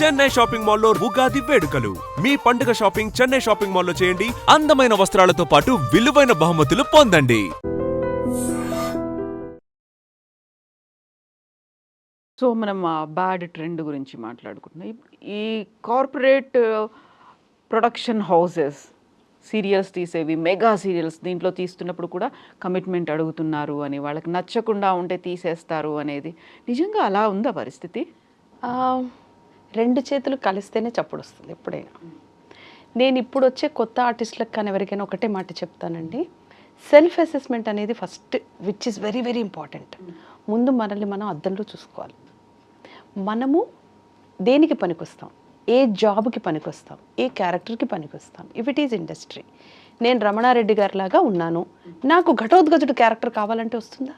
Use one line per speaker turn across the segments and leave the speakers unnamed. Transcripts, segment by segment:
Chennai shopping మాల్లో ఉగాది వేడుకలు. మీ పండుగ షాపింగ్ చెన్నై షాపింగ్ మాల్లో చేయండి. అందమైన వస్త్రాలతో పాటు విలువైన బహుమతులు పొందండి.
సో మనం బ్యాడ్ ట్రెండ్ గురించి మాట్లాడుకుంటున్నాం. ఈ కార్పొరేట్ ప్రొడక్షన్ హౌసెస్ సీరియల్స్ తీసేవి, మెగా సీరియల్స్ దీంట్లో తీస్తున్నప్పుడు కూడా కమిట్మెంట్ అడుగుతున్నారు అని, వాళ్ళకి నచ్చకుండా ఉంటే తీసేస్తారు అనేది నిజంగా అలా ఉందా పరిస్థితి?
రెండు చేతులు కలిస్తేనే చప్పుడు వస్తుంది ఎప్పుడైనా. నేను ఇప్పుడు వచ్చే కొత్త ఆర్టిస్టులకు కానీ ఎవరికైనా ఒకటే మాట చెప్తానండి, సెల్ఫ్ అసెస్మెంట్ అనేది first, which is very very important. ముందు మనల్ని మనం అద్దంలో చూసుకోవాలి. మనము దేనికి పనికొస్తాం, ఏ జాబ్కి పనికొస్తాం, ఏ క్యారెక్టర్కి పనికొస్తాం. ఇఫ్ ఇట్ ఈజ్ ఇండస్ట్రీ, నేను రమణారెడ్డి గారి లాగా ఉన్నాను, నాకు ఘటోద్గజుడు క్యారెక్టర్ కావాలంటే వస్తుందా?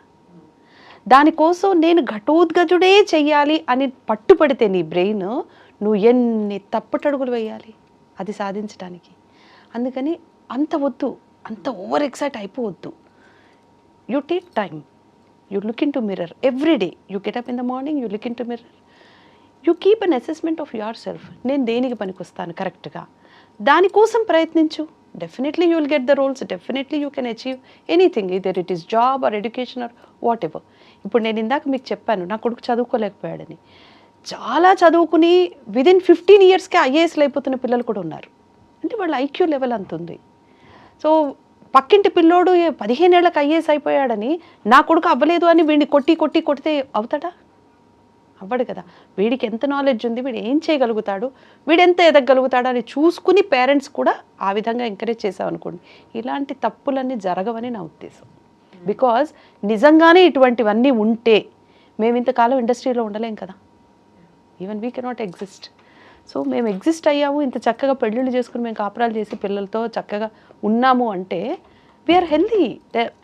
దానికోసం నేను ఘటోద్గజుడే చెయ్యాలి అని పట్టుపడితే నీ బ్రెయిన్, నువ్వు ఎన్ని తప్పటడుగులు వేయాలి అది సాధించడానికి. అందుకని అంత వద్దు, అంత ఓవర్ ఎక్సైట్ అయిపోవద్దు. You take time, you look into mirror every day. You get up in the morning, you look into mirror, you keep an assessment of yourself. నేను దేనికి పనికొస్తాను కరెక్ట్గా, దానికోసం ప్రయత్నించు. Definitely you will get the roles, definitely you can achieve anything, either it is job or education or whatever. ఇప్పుడు నేను ఇందాక మీకు చెప్పాను నా కొడుకు చదువుకోలేకపోయాడని. చాలా చదువుకుని విదిన్ 15 yearsకే ఐఏఎస్లు అయిపోతున్న పిల్లలు కూడా ఉన్నారు. అంటే వాళ్ళ ఐక్యూ లెవెల్ అంత ఉంది. సో పక్కింటి పిల్లోడు 15 ఏళ్ళకి ఐఏఎస్ అయిపోయాడని నా కొడుకు అవ్వలేదు అని వీడిని కొడితే అవుతాడా? అవ్వడు కదా. వీడికి ఎంత నాలెడ్జ్ ఉంది, వీడు ఏం చేయగలుగుతాడు, వీడు ఎంత ఎదగలుగుతాడు అని చూసుకుని పేరెంట్స్ కూడా ఆ విధంగా ఎంకరేజ్ చేసామనుకోండి, ఇలాంటి తప్పులన్నీ జరగవని నా ఉద్దేశం. బికాజ్ నిజంగానే ఇటువంటివన్నీ ఉంటే మేము ఇంతకాలం ఇండస్ట్రీలో ఉండలేం కదా. Even we cannot exist. So మేము ఎగ్జిస్ట్ అయ్యాము, ఇంత చక్కగా పెళ్ళిళ్ళు చేసుకుని మేము కాపురాలు చేసి పిల్లలతో చక్కగా ఉన్నాము అంటే we are healthy.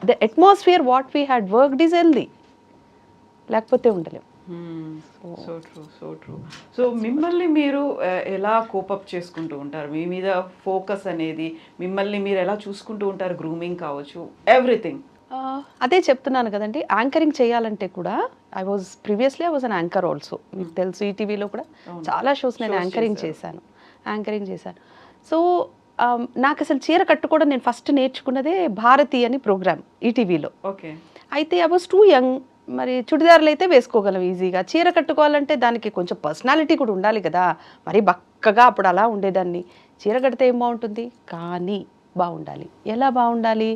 The atmosphere what we had worked is healthy. లేకపోతే ఉండలేము.
So true, so true. So మిమ్మల్ని మీరు ఎలా కోపప్ చేసుకుంటూ ఉంటారు? మీ మీద ఫోకస్ అనేది, మిమ్మల్ని మీరు ఎలా చూసుకుంటూ ఉంటారు? గ్రూమింగ్ కావచ్చు, ఎవ్రీథింగ్.
అదే చెప్తున్నాను కదండి, యాంకరింగ్ చేయాలంటే కూడా I was an anchor also. మీకు తెలుసు ఈటీవీలో కూడా చాలా షోస్ నేను యాంకరింగ్ చేశాను. సో నాకు అసలు చీర కట్టుకోవడం నేను ఫస్ట్ నేర్చుకున్నదే భారతి అని ప్రోగ్రామ్ ఈటీవీలో.
ఓకే.
అయితే ఐ వాజ్ టూ యంగ్. మరి చుడిదారులు అయితే వేసుకోగలం ఈజీగా, చీర కట్టుకోవాలంటే దానికి కొంచెం పర్సనాలిటీ కూడా ఉండాలి కదా. మరి బక్కగా అప్పుడు అలా ఉండేదాన్ని. చీర కడితే ఏం బాగుంటుంది, కానీ బాగుండాలి. ఎలా బాగుండాలి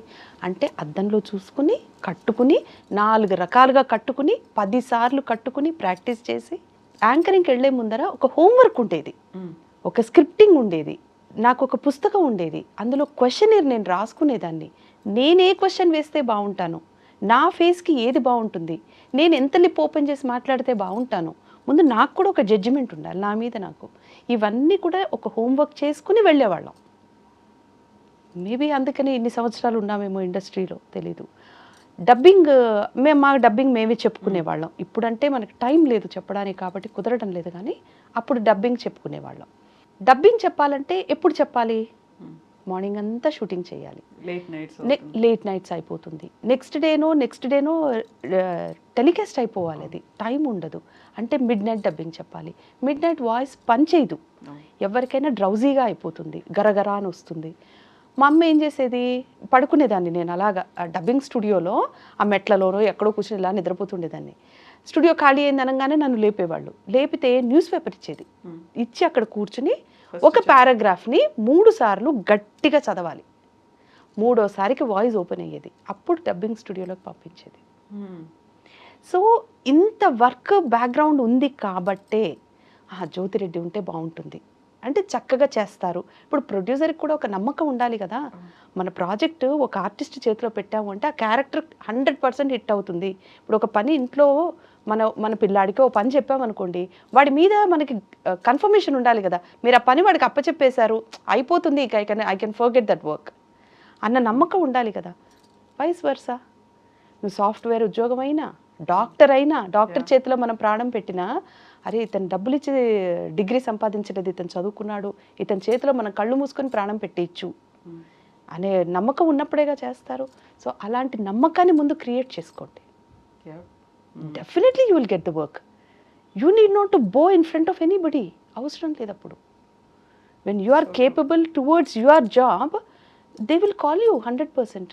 అంటే అద్దంలో చూసుకుని కట్టుకుని 4 రకాలుగా కట్టుకుని 10 సార్లు కట్టుకుని ప్రాక్టీస్ చేసి యాంకరింగ్కి వెళ్ళే ముందర ఒక హోంవర్క్ ఉండేది, ఒక స్క్రిప్టింగ్ ఉండేది, నాకు ఒక పుస్తకం ఉండేది, అందులో క్వశ్చనర్ నేను రాసుకునేదాన్ని. నేనే క్వశ్చన్ వేస్తే బాగుంటాను, నా ఫేస్కి ఏది బాగుంటుంది, నేను ఎంత లిప్ ఓపెన్ చేసి మాట్లాడితే బాగుంటాను, ముందు నాకు కూడా ఒక జడ్జిమెంట్ ఉండాలి నా మీద నాకు. ఇవన్నీ కూడా ఒక హోంవర్క్ చేసుకుని వెళ్ళేవాళ్ళం. మేబీ అందుకని ఇన్ని సంవత్సరాలు ఉన్నామేమో ఇండస్ట్రీలో, తెలీదు. డబ్బింగ్ మా డబ్బింగ్ మేమే చెప్పుకునేవాళ్ళం. ఇప్పుడంటే మనకి టైం లేదు చెప్పడానికి కాబట్టి కుదరడం లేదు, కానీ అప్పుడు డబ్బింగ్ చెప్పుకునేవాళ్ళం. డబ్బింగ్ చెప్పాలంటే ఎప్పుడు చెప్పాలి, మార్నింగ్ అంతా షూటింగ్ చేయాలి, లేట్ నైట్స్ అయిపోతుంది, నెక్స్ట్ డేనో టెలికాస్ట్ అయిపోవాలి, అది టైం ఉండదు. అంటే మిడ్ నైట్ డబ్బింగ్ చెప్పాలి. మిడ్ నైట్ వాయిస్ పనిచేయదు, ఎవరికైనా డ్రౌజీగా అయిపోతుంది, గరగరా అని వస్తుంది. మా అమ్మ ఏం చేసేది, పడుకునేదాన్ని నేను అలాగా డబ్బింగ్ స్టూడియోలో ఆ మెట్లలోనో ఎక్కడో కూర్చొని ఇలా నిద్రపోతుండేదాన్ని. స్టూడియో ఖాళీ అయింది అనగానే నన్ను లేపేవాళ్ళు. లేపితే న్యూస్ పేపర్ ఇచ్చి అక్కడ కూర్చుని ఒక పారాగ్రాఫ్ని 3 సార్లు గట్టిగా చదవాలి. 3వసారికి వాయిస్ ఓపెన్ అయ్యేది, అప్పుడు డబ్బింగ్ స్టూడియోలోకి పంపించేది. సో ఇంత వర్క్ బ్యాక్గ్రౌండ్ ఉంది కాబట్టే జ్యోతిరెడ్డి ఉంటే బాగుంటుంది అంటే చక్కగా చేస్తారు. ఇప్పుడు ప్రొడ్యూసర్కి కూడా ఒక నమ్మకం ఉండాలి కదా. మన ప్రాజెక్టు ఒక ఆర్టిస్ట్ చేతిలో పెట్టాము అంటే ఆ క్యారెక్టర్ 100% హిట్ అవుతుంది. ఇప్పుడు ఒక పని ఇంట్లో మన పిల్లాడికి ఓ పని చెప్పామనుకోండి, వాడి మీద మనకి కన్ఫర్మేషన్ ఉండాలి కదా. మీరు ఆ పని వాడికి అప్పచెప్పేశారు, అయిపోతుంది, ఇక I can forget that work అన్న నమ్మకం ఉండాలి కదా. వైస్ వర్సా, నువ్వు సాఫ్ట్వేర్ ఉద్యోగం అయినా, డాక్టర్ చేతిలో మనం ప్రాణం పెట్టినా, అరే ఇతను డబ్బులు ఇచ్చి డిగ్రీ సంపాదించలేదు, ఇతను చదువుకున్నాడు, ఇతని చేతిలో మనం కళ్ళు మూసుకొని ప్రాణం పెట్టేయచ్చు అనే నమ్మకం ఉన్నప్పుడేగా చేస్తారు. సో అలాంటి నమ్మకాన్ని ముందు క్రియేట్ చేసుకోండి. Definitely you will get the work. You need not to bow in front of anybody. అవసరం లేదు అప్పుడు. When you are capable towards your job, they will call you 100%.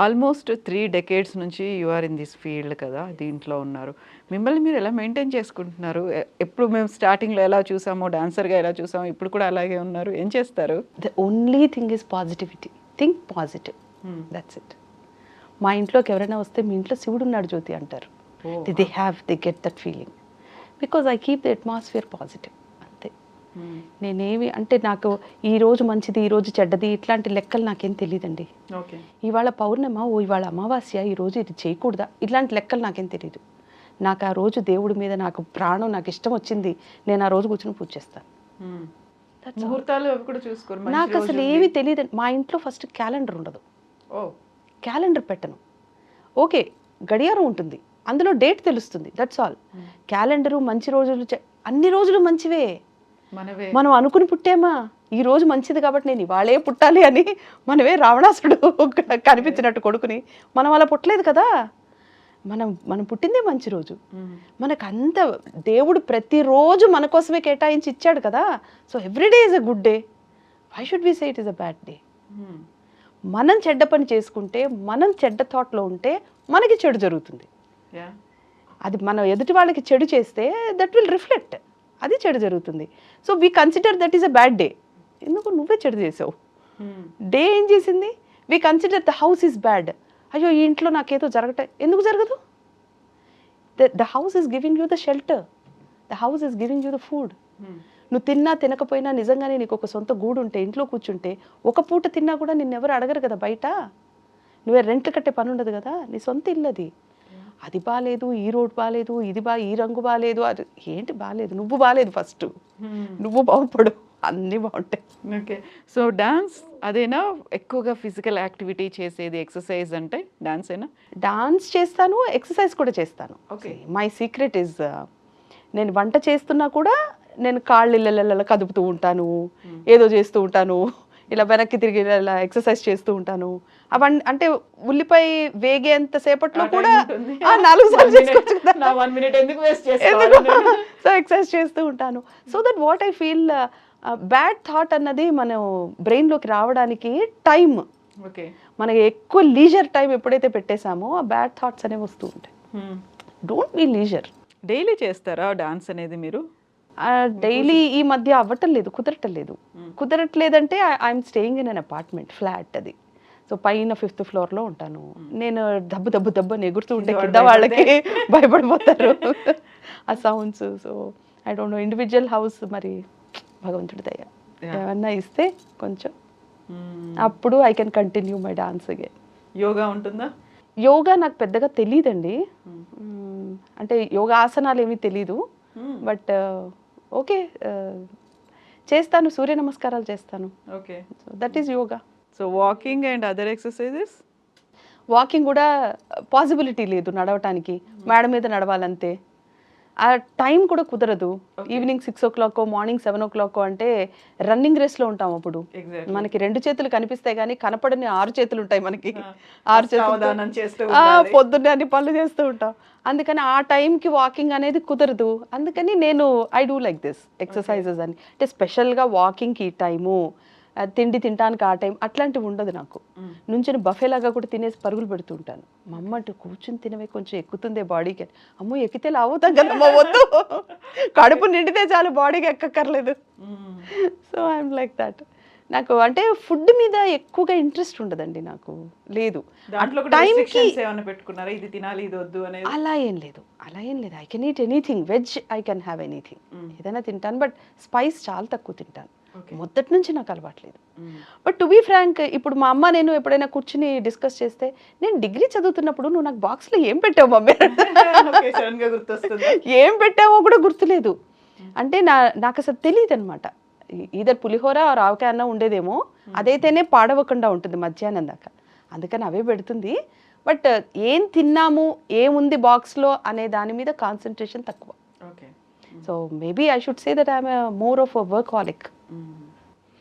Almost 3 decades నుంచి you are in this field కదా, దీంట్లో ఉన్నారు. మిమ్మల్ని మీరు ఎలా మెయింటైన్ చేసుకుంటున్నారు? ఎప్పుడు మేము స్టార్టింగ్లో ఎలా చూసామో, డాన్సర్గా ఎలా చూసామో, ఇప్పుడు కూడా అలాగే ఉన్నారు. ఏం చేస్తారు?
The only thing is positivity. Think positive, that's it. మా ఇంట్లోకి ఎవరైనా వస్తే మీ ఇంట్లో శివుడు ఉన్నాడు జ్యోతి అంటారు. They get that feeling because I keep the atmosphere positive. అంతే. నేనేమి అంటే నాకు ఈ రోజు మంచిది, ఈ రోజు చెడ్డది, ఇట్లాంటి లెక్కలు నాకేం తెలియదండి.
ఓకే,
ఇవాళ పౌర్ణమ, ఇవాళ అమావాస్య, ఈ రోజు ఇది చేయకూడదా, ఇట్లాంటి లెక్కలు నాకేం తెలియదు. నాకు ఆ రోజు దేవుడి మీద నాకు ప్రాణం, నాకు ఇష్టం వచ్చింది, నేను ఆ రోజు కూర్చొని పూజ చేస్తాను.
ముహూర్తాలు అవి కూడా చూసుకోరు?
నాకు అసలు ఏమీ తెలియదు. మా ఇంట్లో ఫస్ట్ క్యాలెండర్ ఉండదు. క్యాలెండర్ పెట్టను. ఓకే, గడియారం ఉంటుంది, అందులో డేట్ తెలుస్తుంది, దట్స్ ఆల్. క్యాలెండరు మంచి రోజులు, అన్ని రోజులు మంచివే. మనం అనుకుని పుట్టామా, ఈ రోజు మంచిది కాబట్టి నేను ఇవాళే పుట్టాలి అని మనమే రావణాసుడు కనిపించినట్టు కొడుకుని మనం అలా పుట్టలేదు కదా. మనం పుట్టిందే మంచి రోజు. మనకు అంత దేవుడు ప్రతిరోజు మన కోసమే కేటాయించి ఇచ్చాడు కదా. So everyday is a good day. Why should we say it is a bad day? మనం చెడ్డ పని చేసుకుంటే, మనం చెడ్డ థాట్లో ఉంటే మనకి చెడు జరుగుతుంది. అది మనం ఎదుటి వాళ్ళకి చెడు చేస్తే దట్ విల్ రిఫ్లెక్ట్, అది చెడు జరుగుతుంది. So we consider that is a bad day. ఎందుకు నువ్వే చెడు చేసావు? డే ఏం చేసింది? We consider the house is bad. అయ్యో ఈ ఇంట్లో నాకేదో ఎందుకు జరగదు? The house is giving you the shelter, the house is giving you the food. నువ్వు తిన్నా తినకపోయినా నిజంగానే నీకు ఒక సొంత గూడు ఉంటే, ఇంట్లో కూర్చుంటే ఒక పూట తిన్నా కూడా నిన్నెవరు అడగరు కదా బయట. నువ్వే రెంట్లు కట్టే పని ఉండదు కదా, నీ సొంత ఇల్లు అది. అది బాగాలేదు, ఈ రోడ్ బాగాలేదు, ఈ రంగు బాగాలేదు, అది ఏంటి బాగాలేదు? నువ్వు బాగాలేదు ఫస్ట్, నువ్వు బాగుపడు, అన్నీ బాగుంటాయి.
ఓకే, సో డాన్స్ అదేనా ఎక్కువగా ఫిజికల్ యాక్టివిటీ చేసేది? ఎక్సర్సైజ్ అంటే డాన్స్ ఏనా?
డాన్స్ చేస్తాను, ఎక్సర్సైజ్ కూడా చేస్తాను.
ఓకే,
మై సీక్రెట్ ఇస్, నేను వంట చేస్తున్నా కూడా నేను కాళ్ళు ఇళ్ళ కదుపుతూ ఉంటాను, ఏదో చేస్తూ ఉంటాను, ఇలా వెనక్కి తిరిగి ఇలా ఎక్సర్సైజ్ చేస్తూ ఉంటాను. అవన్నీ అంటే ఉల్లిపాయ వేగేంత సేపట్లో కూడా 4 సార్లు చేసుకోవచ్చు కదా.
1 minute ఎందుకు వేస్ట్ చేస్తాను?
సో ఎక్సర్సైజ్ చేస్తూ ఉంటాను. So that what I feel, bad thought అన్నది మనం బ్రెయిన్లోకి రావడానికి టైం,
ఓకే,
మనకి ఎక్కువ లీజర్ టైం ఎప్పుడైతే పెట్టేశామో ఆ బ్యాడ్ థాట్స్ అనేవి వస్తూ ఉంటాయి. Don't be leisure.
డైలీ చేస్తారా డాన్స్ అనేది మీరు?
డైలీ ఈ మధ్య అవ్వటం లేదు, కుదరట్లేదంటే I'm staying in an apartment, flat అది. సో పైన 5th floorలో ఉంటాను నేను. దబ్బు అని ఎగురుతూ ఉంటే కింద వాళ్ళకి భయపడిపోతారు ఆ sounds. So I don't know, individual house మరి భగవంతుడి దయ ఏమన్నా ఇస్తే కొంచెం అప్పుడు I can continue my dance again.
Yoga ఉంటుందా?
యోగా నాకు పెద్దగా తెలియదండి. అంటే యోగా ఆసనాలు ఏమీ తెలీదు. బట్ ఓకే, చేస్తాను, సూర్య నమస్కారాలు చేస్తాను.
Okay,
so that is yoga.
So walking and other exercises?
Walking కూడా పాసిబిలిటీ లేదు నడవటానికి, మేడ మీద నడవాలంతే. ఆ టైం కూడా కుదరదు. ఈవినింగ్ 6 o'clock, మార్నింగ్ 7 o'clock అంటే రన్నింగ్ రేస్లో ఉంటాం. అప్పుడు మనకి 2 చేతులు కనిపిస్తాయి కానీ కనపడని 6 చేతులు ఉంటాయి మనకి. 6 చేతులు పొద్దున్నే అన్ని పనులు చేస్తూ ఉంటాం. అందుకని ఆ టైంకి వాకింగ్ అనేది కుదరదు. అందుకని నేను I do like this exercises అని. అంటే స్పెషల్గా వాకింగ్కి ఈ టైము, తిండి తినడానికి ఆ టైం అట్లాంటివి ఉండదు నాకు. నుంచొని బఫేలాగా కూడా తినేసి పరుగులు పెడుతూ ఉంటాను. మా అమ్మ అంటూ కూర్చుని తినవే, కొంచెం ఎక్కుతుందే బాడీకి. అమ్మో ఎక్కితే లావుతాం కదమ్మా, వద్దు, కడుపు నిండితే చాలు, బాడీకి ఎక్కక్కర్లేదు. So I'm like that. నాకు అంటే ఫుడ్ మీద ఎక్కువగా ఇంట్రెస్ట్ ఉండదండి, నాకు లేదు. అలా ఏం లేదు. I can eat anything. Veg I can have anything, ఏదైనా తింటాను. బట్ స్పైస్ చాలా తక్కువ తింటాను. మొదటి నుంచి నాకు అలవాట్లేదు. బట్ టు బీ ఫ్రాంక్, ఇప్పుడు మా అమ్మ నేను ఎప్పుడైనా కూర్చుని డిస్కస్ చేస్తే, నేను డిగ్రీ చదువుతున్నప్పుడు నువ్వు నాకు బాక్స్లో ఏం పెట్టావు మమ్మీ, ఏం పెట్టావో కూడా గుర్తులేదు. అంటే నాకు అసలు తెలియదు అనమాట. ఈధర్ పులిహోర ఆవకాయ అన్నం ఉండేదేమో, అదైతేనే పాడవకుండా ఉంటుంది మధ్యాహ్నం దాకా, అందుకని అవే పెడుతుంది. బట్ ఏం తిన్నాము, ఏముంది బాక్స్లో అనే దాని మీద కాన్సన్ట్రేషన్ తక్కువ. So maybe I should say that I'm more of a workaholic.